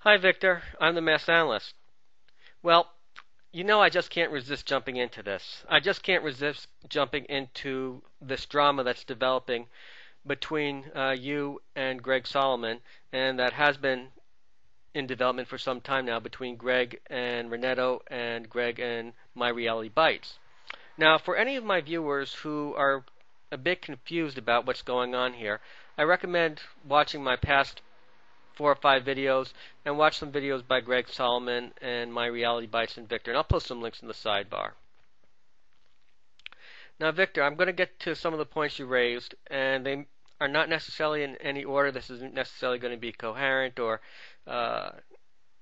Hi, Victor. I'm the Mass Analyst. Well, I just can't resist jumping into this. I just can't resist jumping into this drama that's developing between you and Greg Solomon, and that has been in development for some time now between Greg and Renetto and Greg and My Reality Bites. Now, for any of my viewers who are a bit confused about what's going on here, I recommend watching my past 4 or 5 videos and watch some videos by Greg Solomon and My Reality Bites and Victor, and I'll post some links in the sidebar. Now, Victor, I'm going to get to some of the points you raised, and they are not necessarily in any order. This isn't necessarily going to be coherent or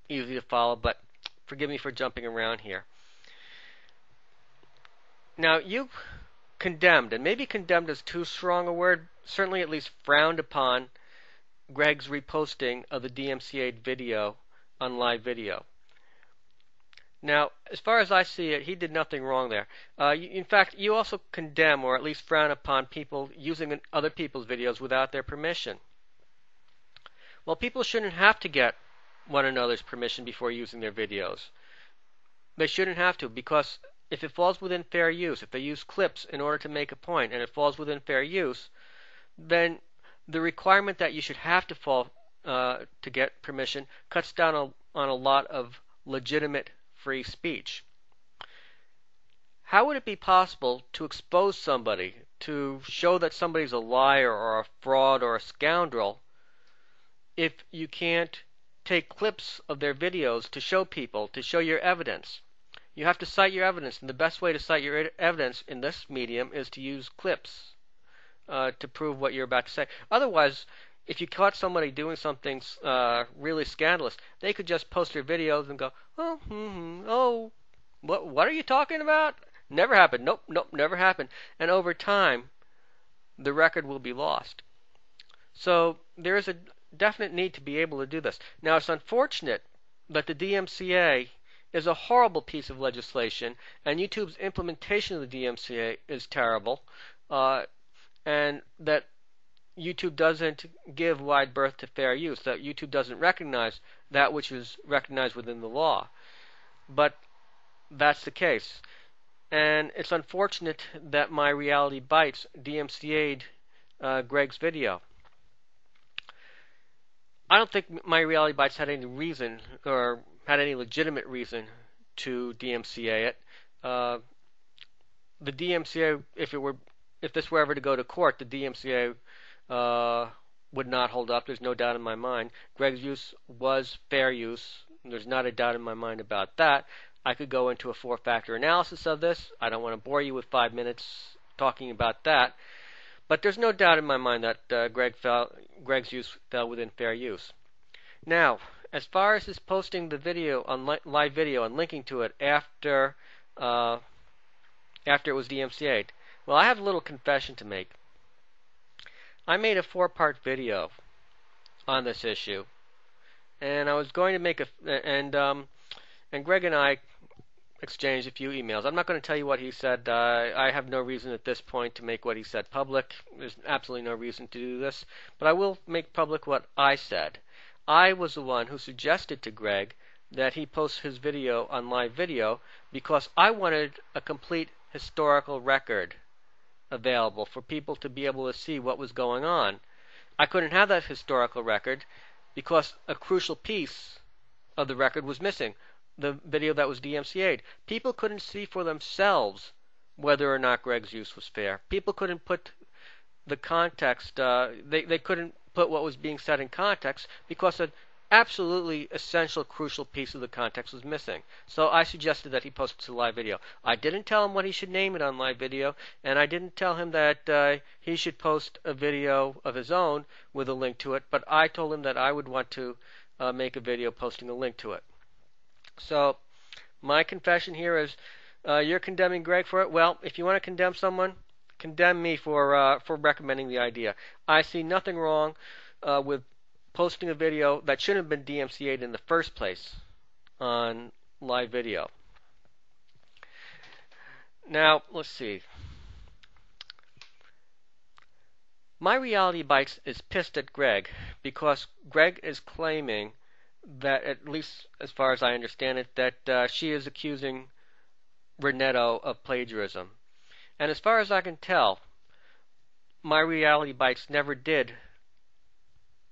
easy to follow, but forgive me for jumping around here. Now, you condemned, and maybe condemned is too strong a word, certainly at least frowned upon Greg's reposting of the DMCA video on live video. Now, as far as I see it, he did nothing wrong there. In fact, you also condemn or at least frown upon people using other people's videos without their permission. Well, people shouldn't have to get one another's permission before using their videos. They shouldn't have to, because if it falls within fair use, if they use clips in order to make a point and it falls within fair use, then the requirement that you should have to get permission cuts down on a lot of legitimate free speech. How would it be possible to expose somebody, to show that somebody's a liar or a fraud or a scoundrel, if you can't take clips of their videos to show people, to show your evidence? You have to cite your evidence, and the best way to cite your evidence in this medium is to use clips to prove what you're about to say. Otherwise, if you caught somebody doing something really scandalous, they could just post their videos and go, oh, what are you talking about? Never happened. Nope, never happened. And over time, the record will be lost. So there is a definite need to be able to do this. Now, it's unfortunate that the DMCA is a horrible piece of legislation, and YouTube's implementation of the DMCA is terrible. And that YouTube doesn't give wide berth to fair use, that YouTube doesn't recognize that which is recognized within the law. But that's the case. And it's unfortunate that My Reality Bites DMCA'd Greg's video. I don't think My Reality Bites had any reason or had any legitimate reason to DMCA it. The DMCA, if this were ever to go to court, the DMCA would not hold up. There's no doubt in my mind. Greg's use was fair use. There's not a doubt in my mind about that. I could go into a 4-factor analysis of this. I don't want to bore you with 5 minutes talking about that. But there's no doubt in my mind that Greg's use fell within fair use. Now, as far as his posting the video on live video and linking to it after it was DMCA'd, well, I have a little confession to make. I made a 4-part video on this issue, and I was going to make and Greg and I exchanged a few emails. I'm not going to tell you what he said. I have no reason at this point to make what he said public. There's absolutely no reason to do this, but I will make public what I said. I was the one who suggested to Greg that he post his video on live video because I wanted a complete historical record available for people to be able to see what was going on. I couldn't have that historical record because a crucial piece of the record was missing, the video that was DMCA'd. People couldn't see for themselves whether or not Greg's use was fair. People couldn't put the context, they couldn't put what was being said in context because an absolutely essential, crucial piece of the context was missing. So I suggested that he post it to live video. I didn't tell him what he should name it on live video, and I didn't tell him that he should post a video of his own with a link to it, but I told him that I would want to make a video posting a link to it. So my confession here is you're condemning Greg for it. Well, if you want to condemn someone, condemn me for recommending the idea. I see nothing wrong with posting a video that shouldn't have been DMCA'd in the first place on live video. Now, let's see. My Reality Bites is pissed at Greg because Greg is claiming that, at least as far as I understand it, that she is accusing Renetto of plagiarism. And as far as I can tell, My Reality Bites never did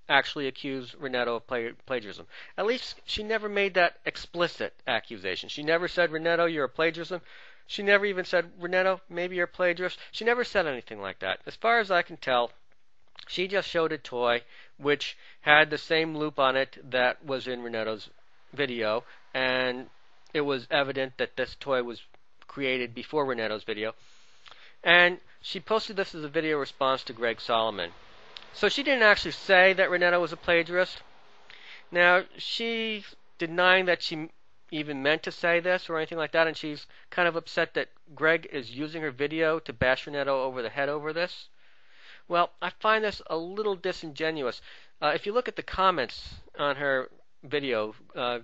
actually accuse Renetto of plagiarism. At least she never made that explicit accusation. She never said, Renetto, you're a plagiarism. She never even said, Renetto, maybe you're a plagiarist. She never said anything like that. As far as I can tell, she just showed a toy which had the same loop on it that was in Renetto's video, and it was evident that this toy was created before Renetto's video. And she posted this as a video response to Greg Solomon. So she didn't actually say that Renetto was a plagiarist. Now, she's denying that she even meant to say this or anything like that, and she's kind of upset that Greg is using her video to bash Renetto over the head over this. Well, I find this a little disingenuous. If you look at the comments on her video,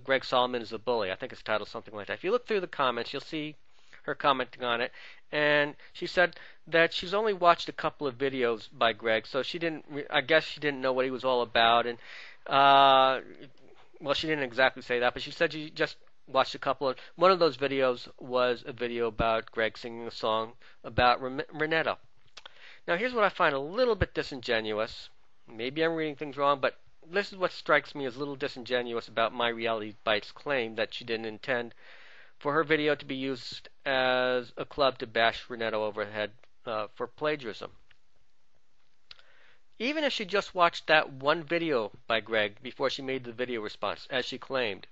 Greg Solomon is a bully. I think it's titled something like that. If you look through the comments, you'll see her commenting on it. And she said that she's only watched a couple of videos by Greg, so she didn't. I guess she didn't know what he was all about. And well, she didn't exactly say that, but she said she just watched a couple of. One of those videos was a video about Greg singing a song about Renetto. Now, here's what I find a little bit disingenuous. Maybe I'm reading things wrong, but this is what strikes me as a little disingenuous about My Reality Bites' claim that she didn't intend for her video to be used as a club to bash Renetto over the head for plagiarism. Even if she just watched that one video by Greg before she made the video response, as she claimed,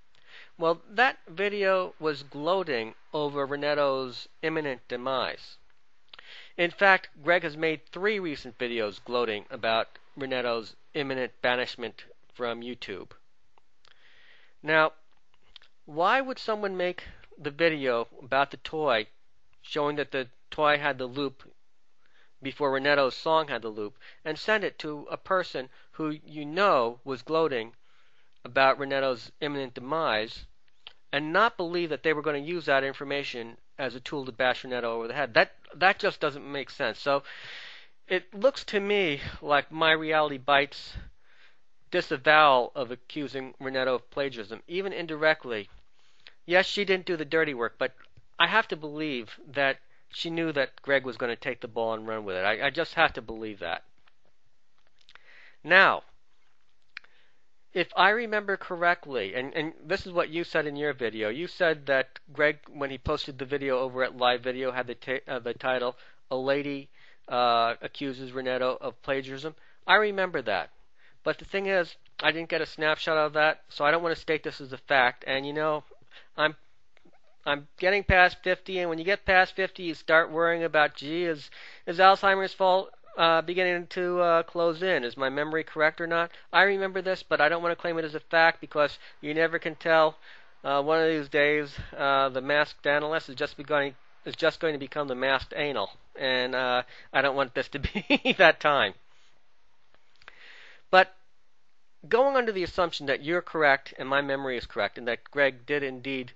well, that video was gloating over Renetto's imminent demise. In fact, Greg has made 3 recent videos gloating about Renetto's imminent banishment from YouTube. Now, why would someone make the video about the toy showing that the toy had the loop before Renetto's song had the loop and send it to a person who you know was gloating about Renetto's imminent demise and not believe that they were going to use that information as a tool to bash Renetto over the head? That just doesn't make sense. So it looks to me like My Reality Bites' disavowal of accusing Renetto of plagiarism, even indirectly. Yes, she didn't do the dirty work, but I have to believe that she knew that Greg was going to take the ball and run with it. I just have to believe that. Now, if I remember correctly, and this is what you said in your video, you said that Greg, when he posted the video over at Live Video, had the title, A Lady Accuses Renetto of Plagiarism. I remember that. But the thing is, I didn't get a snapshot of that, so I don't want to state this as a fact. And you know, I'm getting past 50, and when you get past 50, you start worrying about, gee, is Alzheimer's fault beginning to close in? Is my memory correct or not? I remember this, but I don't want to claim it as a fact because you never can tell. One of these days, the masked analyst is just going to become the masked anal, and I don't want this to be that time. But going under the assumption that you're correct and my memory is correct, and that Greg did indeed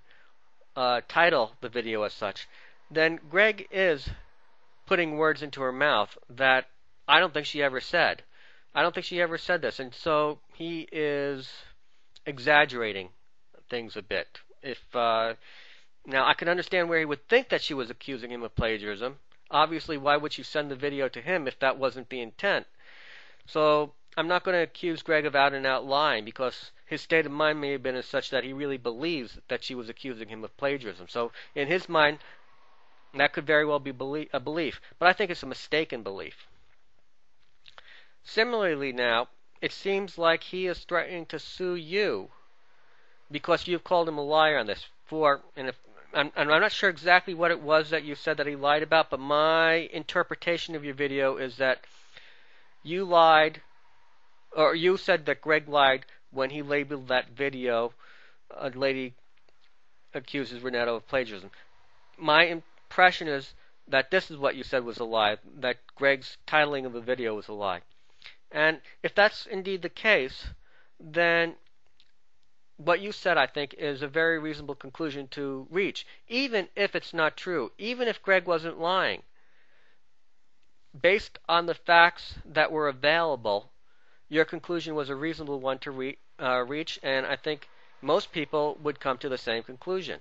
title the video as such, then Greg is putting words into her mouth that I don't think she ever said. I don't think she ever said this, and so he is exaggerating things a bit. Now, I can understand where he would think that she was accusing him of plagiarism. Obviously, why would you send the video to him if that wasn't the intent? So I'm not going to accuse Greg of out-and-out lying because his state of mind may have been as such that he really believes that she was accusing him of plagiarism. So in his mind, that could very well be a belief. But I think it's a mistaken belief. Similarly now, it seems like he is threatening to sue you because you've called him a liar on this. I'm not sure exactly what it was that you said that he lied about, but my interpretation of your video is that you lied, or you said that Greg lied when he labeled that video, A Lady Accuses Renetto of Plagiarism. My impression is that this is what you said was a lie, that Greg's titling of the video was a lie. And if that's indeed the case, then what you said, I think, is a very reasonable conclusion to reach, even if it's not true, even if Greg wasn't lying. Based on the facts that were available, your conclusion was a reasonable one to reach, and I think most people would come to the same conclusion.